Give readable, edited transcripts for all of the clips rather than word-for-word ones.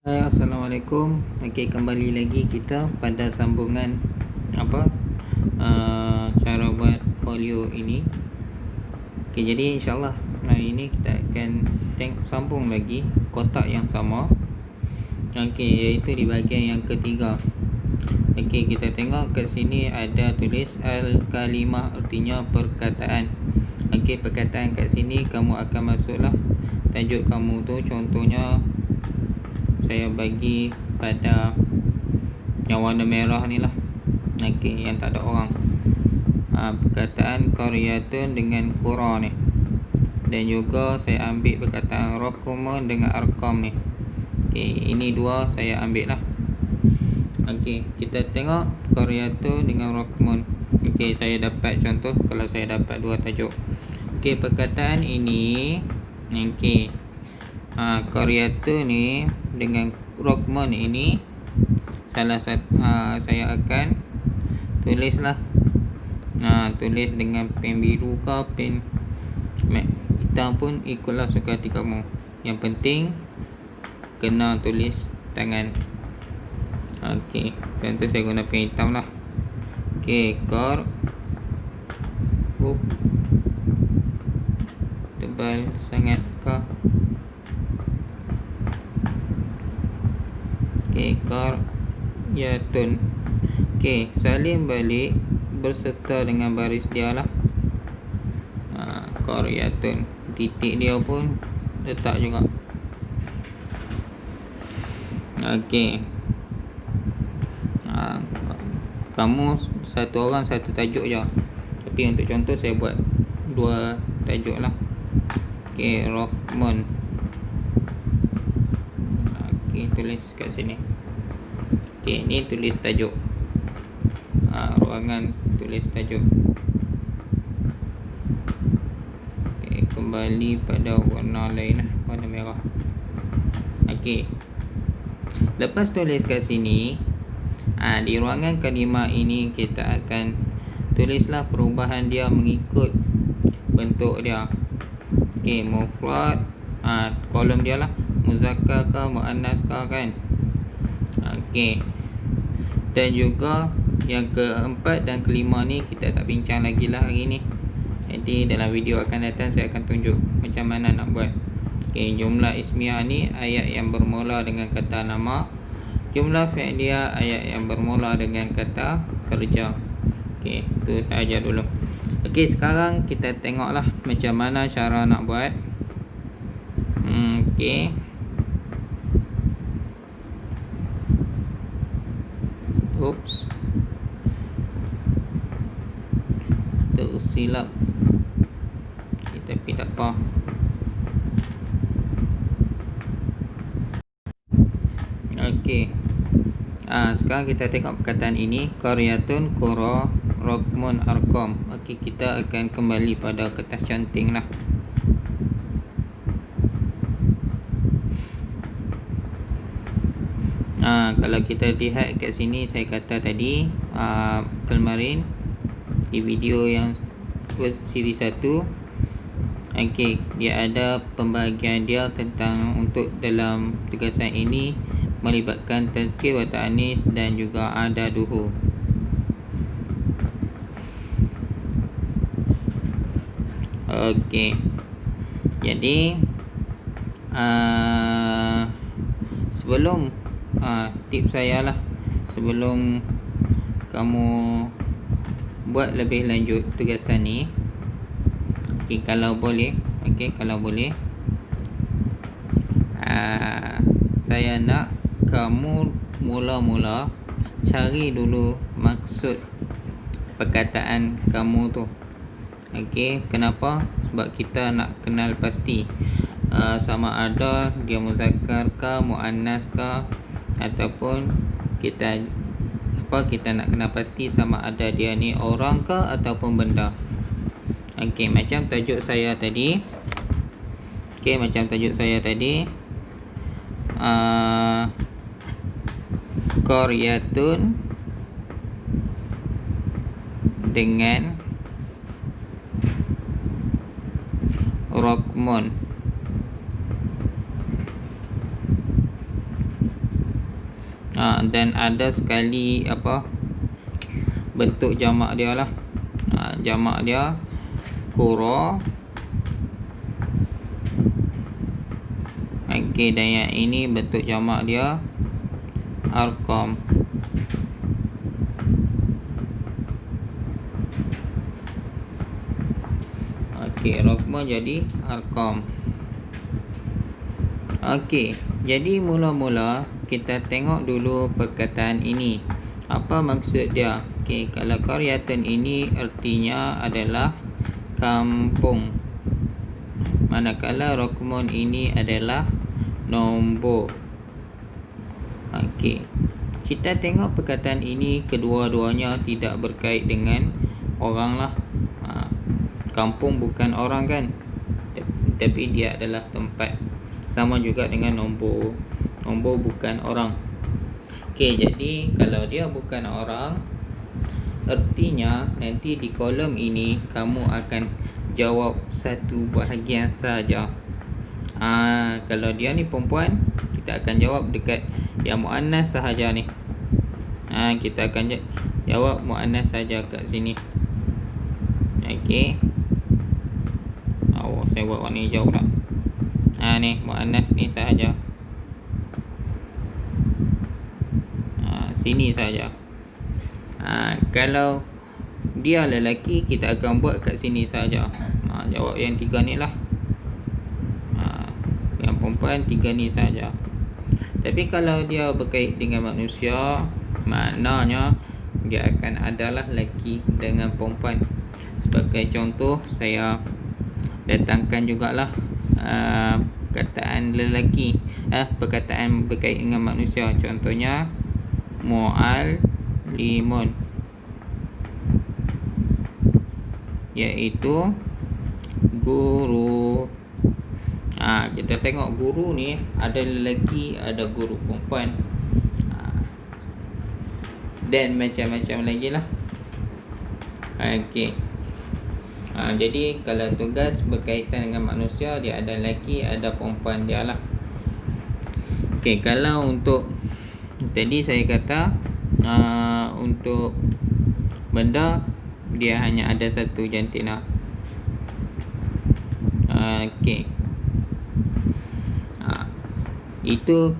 Hai, Assalamualaikum. Okey, kembali lagi kita pada sambungan apa cara buat folio ini. Okey, jadi insyaAllah hari ini kita akan sambung lagi kotak yang sama. Okey, iaitu di bahagian yang ketiga. Okey, kita tengok kat sini ada tulis al-kalimah, artinya perkataan. Okey, perkataan kat sini kamu akan masuklah tajuk kamu tu. Contohnya saya bagi pada yang warna merah ni lah. Okey, yang tak ada orang. Perkataan qaryatun dengan qura ni. Dan juga saya ambil perkataan raqmun dengan arqam ni. Okey, ini dua saya ambil lah. Okey, kita tengok qaryatun dengan raqmun. Okey, saya dapat contoh kalau saya dapat dua tajuk. Okey, perkataan ini okey. Qaryatun ni dengan raqmun ini salah satu saya akan tulislah. Tulis dengan pen biru ke pen hitam pun ikutlah suka hati kamu. Yang penting kena tulis tangan. Okey, contoh saya guna pen hitam lah. Okey, tebal sangat ke? Okey, qaryatun. Okey, salin balik berserta dengan baris dia lah. Qaryatun, titik dia pun letak juga. Okey, kamu satu orang satu tajuk je, tapi untuk contoh saya buat dua tajuk lah. Okey, raqmun. Okey, tulis kat sini. Okey, ni tulis tajuk. Ruangan tulis tajuk. Okey, kembali pada warna lain lah, warna merah. Okey, lepas tulis kat sini, di ruangan kalimah ini kita akan tulislah perubahan dia mengikut bentuk dia. Okey, mufrad, kolom dia lah, muzakkar ke muannas ke kan. Okey, dan juga yang keempat dan kelima ni kita tak bincang lagi lah hari ni. Nanti dalam video akan datang saya akan tunjuk macam mana nak buat. Okey, jumlah ismiyah ni ayat yang bermula dengan kata nama. Jumlah fi'liyah ayat yang bermula dengan kata kerja. Okey, tu saja dulu. Okey, sekarang kita tengoklah macam mana cara nak buat. Okey. Oops. Tersilap. Tapi tak apa. Okey. Sekarang kita tengok perkataan ini, qaryatun, qura, raqmun, arqam. Okey, kita akan kembali pada kertas canting lah. Kalau kita lihat kat sini, saya kata tadi kemarin di video yang siri 1, okey, dia ada pembahagian dia tentang untuk dalam tugasan ini melibatkan tazkir wa ta'anis dan juga adaduhu. Okey, jadi sebelum tips saya lah, sebelum kamu buat lebih lanjut tugasan ni, okey, kalau boleh, saya nak kamu mula-mula cari dulu maksud perkataan kamu tu. Okey, kenapa? Sebab kita nak kenal pasti sama ada dia muzakkar ke muannas ke, ataupun kita nak kenal pasti sama ada dia ni orang ke ataupun benda. Okey, macam tajuk saya tadi. Qaryatun dengan raqmun. Dan ada sekali bentuk jamak dia lah. Jamak dia qura. Okey, dan yang ini bentuk jamak dia arqam. Okey, raqma jadi arqam. Okey, jadi mula-mula kita tengok dulu perkataan ini. Apa maksud dia? Okey, kalau qaryatun ini artinya adalah kampung, manakala raqmun ini adalah nombor. Okey, kita tengok perkataan ini kedua-duanya tidak berkait dengan orang lah. Kampung bukan orang kan, tapi dia adalah tempat. Sama juga dengan nombor. Nombor bukan orang. Okey, jadi kalau dia bukan orang, artinya nanti di kolom ini kamu akan jawab satu bahagian saja. Kalau dia ni perempuan, kita akan jawab dekat yang muannas sahaja ni. Kita akan jawab muannas saja kat sini. Okey. Saya buat warna hijau pula. Ni muannas ni sahaja. Sini saja. Kalau dia lelaki, kita akan buat kat sini saja. Jawab yang 3 ni lah. Yang perempuan 3 ni saja. Tapi kalau dia berkait dengan manusia, maknanya dia akan adalah lelaki dengan perempuan. Sebagai contoh, saya datangkan jugalah perkataan lelaki, perkataan berkait dengan manusia. Contohnya mu'allimun, iaitu guru. Kita tengok guru ni ada lelaki, ada guru perempuan, dan macam-macam lagi lah. Okey. Jadi kalau tugas berkaitan dengan manusia, dia ada lelaki, ada perempuan dia lah. Okey, kalau untuk tadi saya kata untuk benda, dia hanya ada satu jantina. Okey. Itu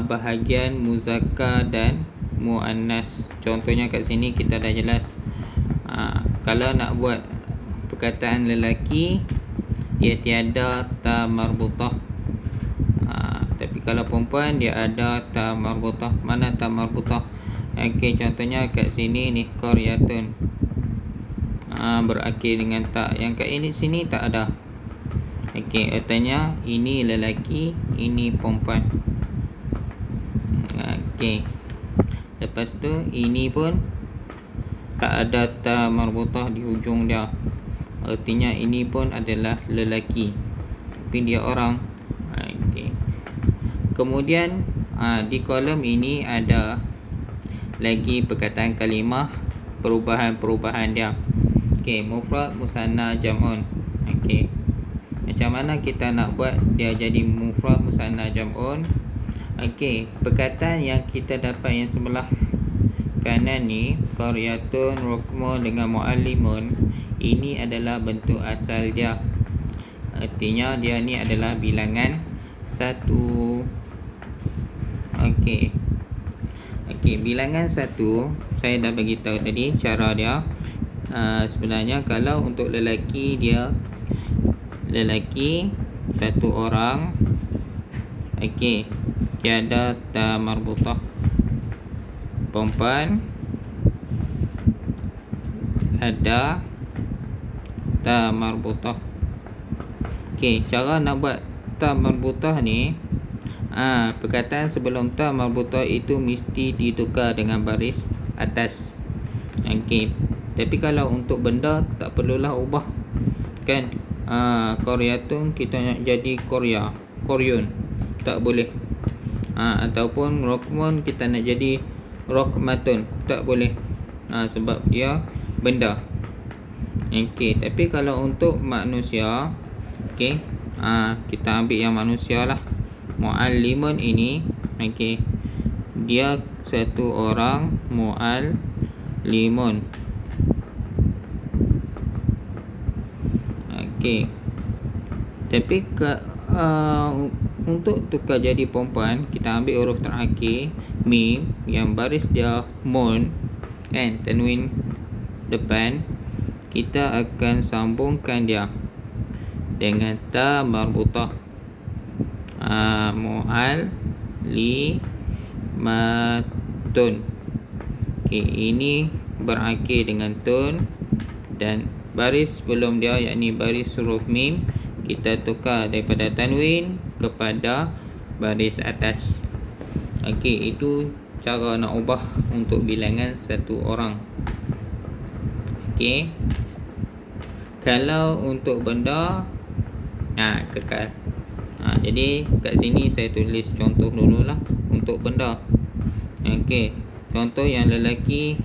bahagian muzakkar dan muannas. Contohnya kat sini kita dah jelas. Kalau nak buat perkataan lelaki, dia tiada ta marbutah. Tapi kalau perempuan, dia ada ta marbutah. Mana ta marbutah? Okey, contohnya kat sini ni qaryatun, berakhir dengan ta. Yang kat ini sini tak ada. Okey, artinya ini lelaki, ini perempuan. Okey. Lepas tu ini pun tak ada ta marbutah di hujung dia. Artinya ini pun adalah lelaki, tapi dia orang. Okey. Kemudian di kolom ini ada lagi perkataan kalimah, perubahan-perubahan dia. Okey, mufrad, musanna, jam'un. Okey. Macam mana kita nak buat dia jadi mufrad, musanna, jam'un? Okey, perkataan yang kita dapat yang sebelah kanan ni, qaryatun, raqmun dengan muallimun, ini adalah bentuk asal dia. Artinya dia ni adalah bilangan 1. Okey. Okey, bilangan 1 saya dah bagi tahu tadi cara dia. Sebenarnya kalau untuk lelaki, dia lelaki 1 orang. Okey, tiada ta marbutah. Perempuan ada ta marbutah. Okey, cara nak buat ta marbutah ni, perkataan sebelum ta marbutah itu mesti ditukar dengan baris atas. Okey, tapi kalau untuk benda tak perlulah ubah kan. Qaryatun kita nak jadi qaryun, tak boleh. Ataupun raqmun kita nak jadi raqmatun, tak boleh. Sebab dia benda. Okey, tapi kalau untuk manusia, okey, kita ambil yang manusia lah. Muallimun ini, okey, dia satu orang muallimun. Okey. Tapi untuk tukar jadi perempuan, kita ambil huruf terakhir mim yang baris dia mun kan, tanwin depan, kita akan sambungkan dia dengan ta marbutah. Mu'allimatun. Okey, ini berakhir dengan tun, dan baris sebelum dia, yakni baris huruf mim, kita tukar daripada tanwin kepada baris atas. Okey, itu cara nak ubah untuk bilangan satu orang. Okey, kalau untuk benda kekal. Jadi kat sini saya tulis contoh dululah untuk benda. Okey, contoh yang lelaki.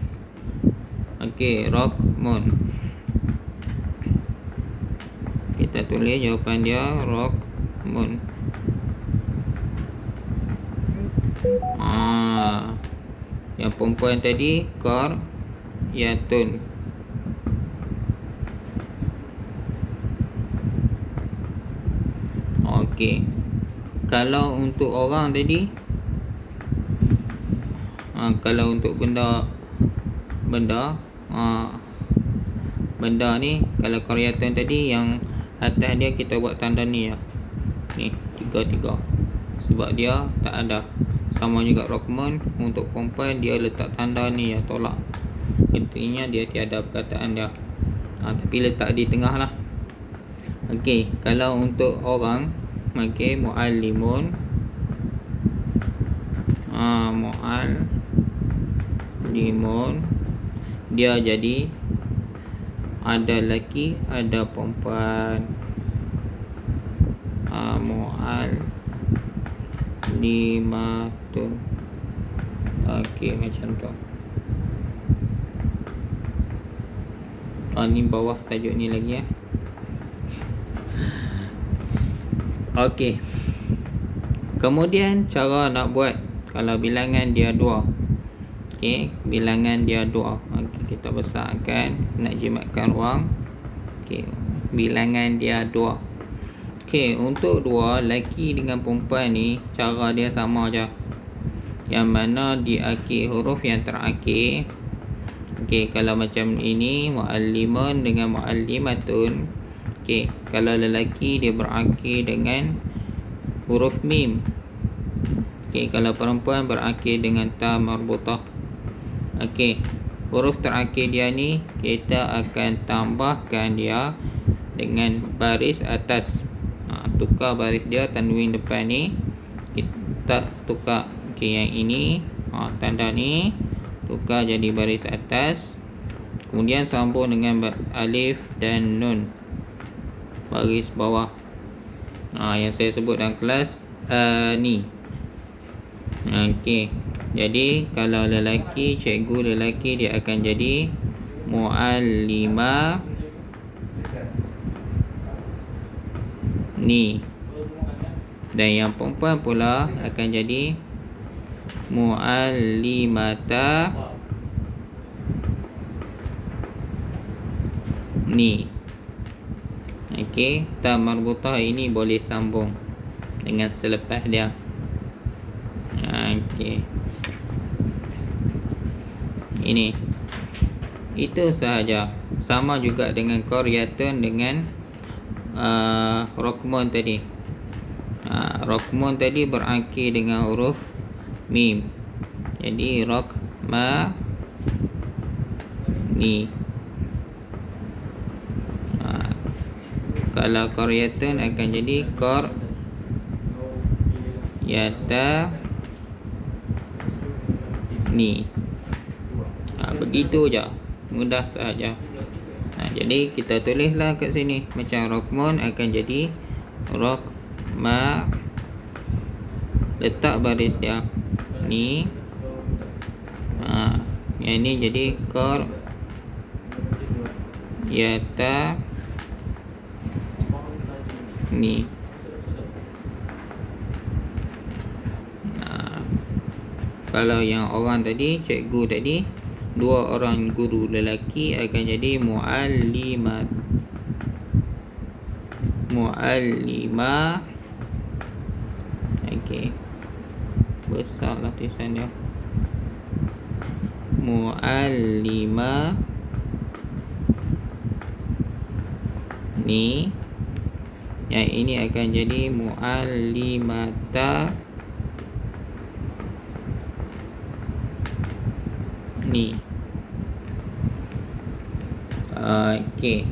Okey, Rokmun. Kita tulis jawapan dia Rokmun. Yang perempuan tadi Qaryatun. Okey, kalau untuk orang tadi, kalau untuk benda ni, kalau Qaryatun tadi yang atas dia kita buat tanda ni ya. Ni 3 sebab dia tak ada. Sama juga Rokmun, untuk perempuan dia letak tanda ni ya, tolak. Intinya dia tiada perkataan dia. Tapi letak di tengah lah. Okey, kalau untuk orang, okey, muallimun. Muallimun, dia jadi ada lelaki, ada perempuan. Muallimatun. Okey, macam tu. Ni bawah tajuk ni lagi ya. Okey, kemudian cara nak buat kalau bilangan dia 2. Okey, bilangan dia 2. Okey, kita besarkan, nak jimatkan ruang. Okey, bilangan dia 2. Okey, untuk 2 lelaki dengan perempuan ni, cara dia sama je. Yang mana di akhir huruf yang terakhir. Okey, kalau macam ini muallimun dengan muallimatun. Okey, kalau lelaki dia berakhir dengan huruf mim. Okey, kalau perempuan berakhir dengan ta marbutah. Okey, huruf terakhir dia ni kita akan tambahkan dia dengan baris atas. Tukar baris dia, tanwin depan ni kita tukar. Okey, yang ini tanda ni tukar jadi baris atas, kemudian sambung dengan alif dan nun baris bawah. Yang saya sebut dalam kelas ni. Okey, jadi kalau lelaki, cikgu lelaki dia akan jadi muallima ni, dan yang perempuan pula akan jadi muallimata ni. Okey, ta marbutah ini boleh sambung dengan selepas dia. Okey, ini itu sahaja. Sama juga dengan Qaryatun dengan Rokmun tadi. Rokmun tadi berakhir dengan huruf mim, jadi Rokma ni. Kalau Qaryatun akan jadi Qaryata ni. Begitu je, mudah sahaja. Jadi kita tulislah kat sini macam Rokmun akan jadi Rokma, letak baris dia ni. Yang ni jadi Qaryata ni. Kalau yang orang tadi, cikgu tadi, 2 orang guru lelaki akan jadi muallimah. Okey, besarlah tulisan dia. Muallimah ni, yang ini akan jadi muallimata ni. Okey.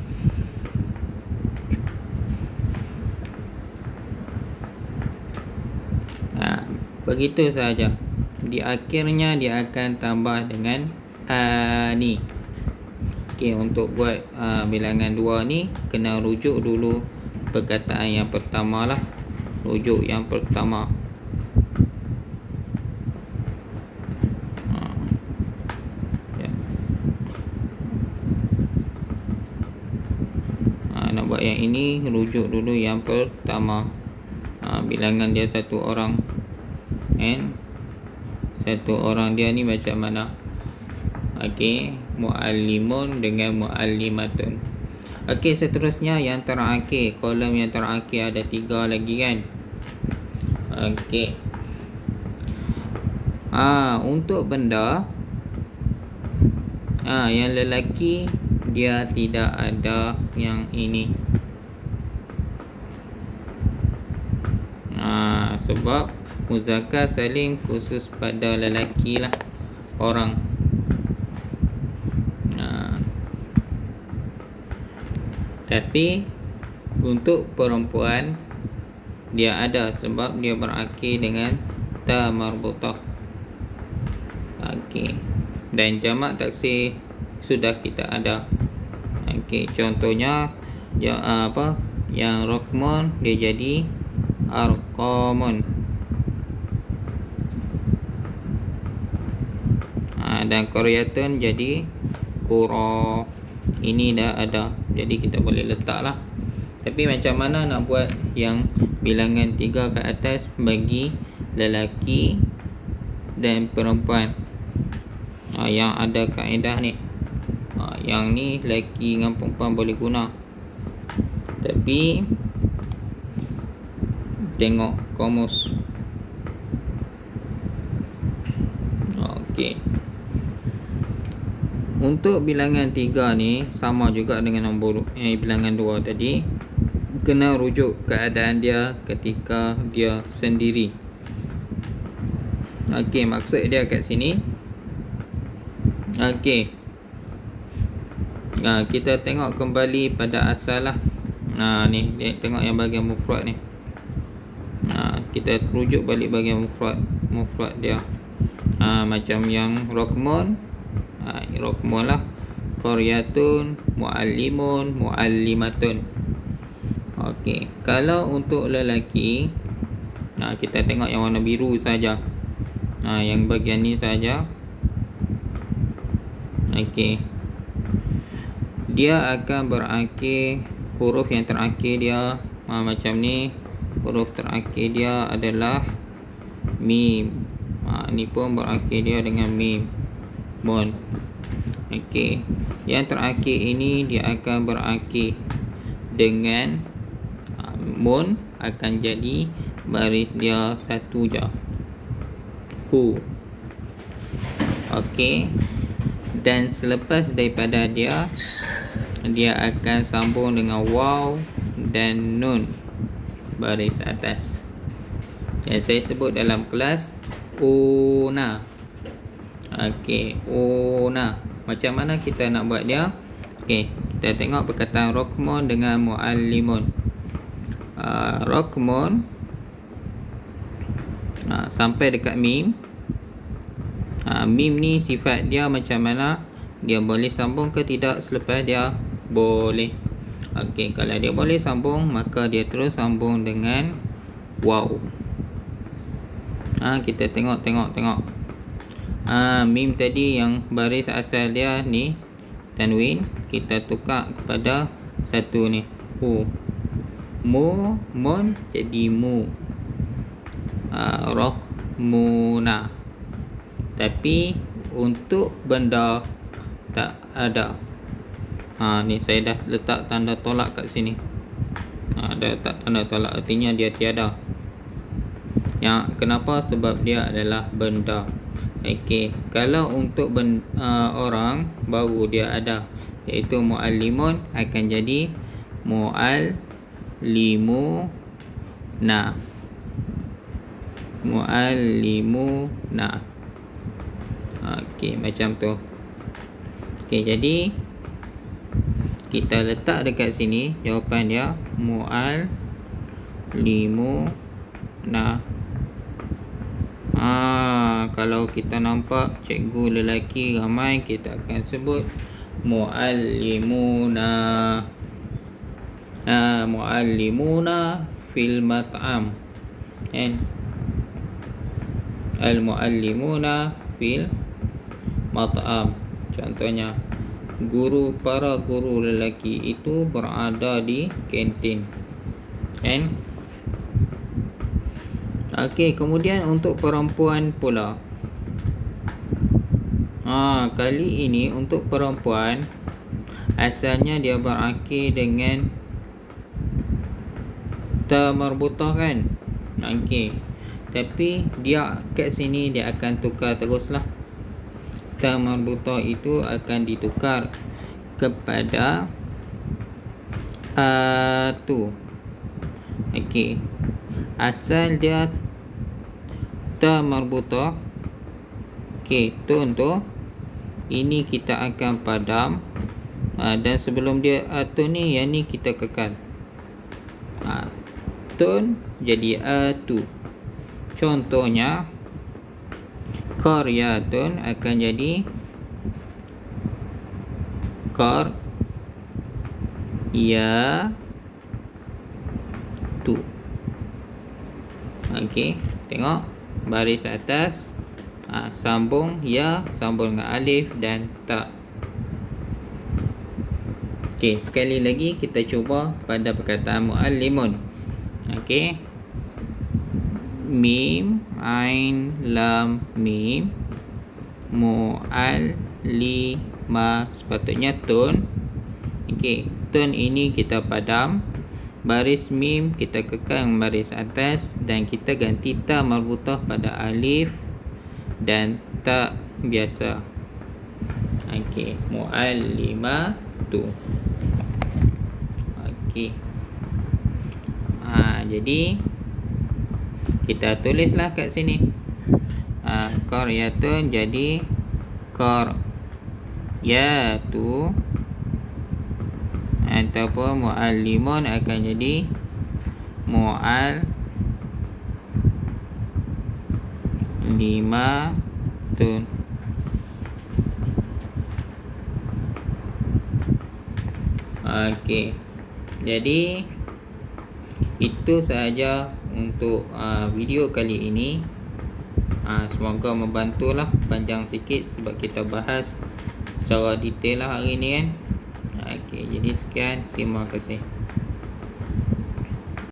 Begitu saja. Di akhirnya dia akan tambah dengan ni. Okey, untuk buat bilangan 2 ni kena rujuk dulu perkataan yang pertama lah. Rujuk yang pertama. Nak buat yang ini, rujuk dulu yang pertama. Bilangan dia 1 orang, and 1 orang dia ni macam mana? Okey, muallimun dengan muallimatun. Okey, seterusnya yang terakhir, kolom yang terakhir ada 3 lagi kan. Okey. Untuk benda yang lelaki, dia tidak ada yang ini. Sebab muzakkar salim khusus pada lelaki lah, orang. Tapi untuk perempuan dia ada, sebab dia berakhir dengan ta marbutah. Okey. Dan jamak taksir sudah kita ada. Okey, contohnya yang raqmun dia jadi arqamun. Dan qaryatun jadi qura. Ini dah ada, jadi kita boleh letak lah. Tapi macam mana nak buat yang bilangan 3 ke atas bagi lelaki dan perempuan? Yang ada kaedah ni. Yang ni lelaki dengan perempuan boleh guna. Tapi tengok kamus. Okey. Untuk bilangan 3 ni sama juga dengan nombor bilangan 2 tadi. Kena rujuk keadaan dia ketika dia sendiri. Okey, maksud dia kat sini. Okey. Kita tengok kembali pada asal lah. Ni tengok yang bahagian mufrad ni. Kita rujuk balik bahagian mufrad dia. Macam yang raqmun, raqmun lah, qaryatun, muallimun, muallimatun. Okey, kalau untuk lelaki, kita tengok yang warna biru saja. Yang bahagian ni saja. Okey. Dia akan berakhir, huruf yang terakhir dia macam ni. Huruf terakhir dia adalah mim. Ni pun berakhir dia dengan mim. Mun. Okey. Yang terakhir ini dia akan berakhir dengan mun, akan jadi baris dia 1 je. Hu. Okey. Dan selepas daripada dia akan sambung dengan waw dan nun, baris atas. Yang saya sebut dalam kelas una. Okey, una. Macam mana kita nak buat dia? Okey, kita tengok perkataan raqmun dengan muallimun. Raqmun sampai dekat mim. Mim ni sifat dia macam mana? Dia boleh sambung ke tidak selepas dia? Boleh. Okey, kalau dia boleh sambung, maka dia terus sambung dengan waw. Kita tengok. Mim tadi yang baris asal dia ni tanwin, kita tukar kepada 1 ni. Mu, mun jadi mu. Raqmuna. Tapi untuk benda tak ada. Ni saya dah letak tanda tolak kat sini. Dah letak tanda tolak, artinya dia tiada. Kenapa? Sebab dia adalah benda. Okey, kalau untuk orang baru dia ada, iaitu muallimun, akan jadi muallimuna. Muallimuna. Okey, macam tu. Okey, jadi kita letak dekat sini jawapan dia muallimuna. Kalau kita nampak cikgu lelaki ramai, kita akan sebut muallimuna. Muallimuna fil mat'am. Al-muallimuna fil mat'am. Contohnya, para guru lelaki itu berada di kantin. Okey, kemudian untuk perempuan pula. Kali ini untuk perempuan, asalnya dia berakhir dengan ta marbutah kan. Okey, tapi dia kat sini dia akan tukar teruslah. Ta marbutah itu akan ditukar kepada tu. Okey, asal dia ta marbutah. Okey, tun tu ini kita akan padam, dan sebelum dia tun ni, yang ni kita kekal. Tun jadi tu. Contohnya, qaryatun akan jadi qaryatu. Okey, tengok baris atas, sambung ya, sambung dengan alif dan ta. Okey, sekali lagi kita cuba pada perkataan muallimun. Okey, mim, ain, lam, mim, muallima, sepatutnya tun. Okey, tun ini kita padam, baris mim kita kekal baris atas, dan kita ganti ta marbutah pada alif dan ta biasa. Okey, muallimatu. Okey. Jadi kita tulislah kat sini. Qaryatun jadi qaryatu, ataupun muallimun akan jadi muallimatun. Okey, jadi itu sahaja untuk video kali ini. Semoga membantulah. Panjang sikit sebab kita bahas secara detail lah hari ni kan. Okey, jadi sekian, terima kasih.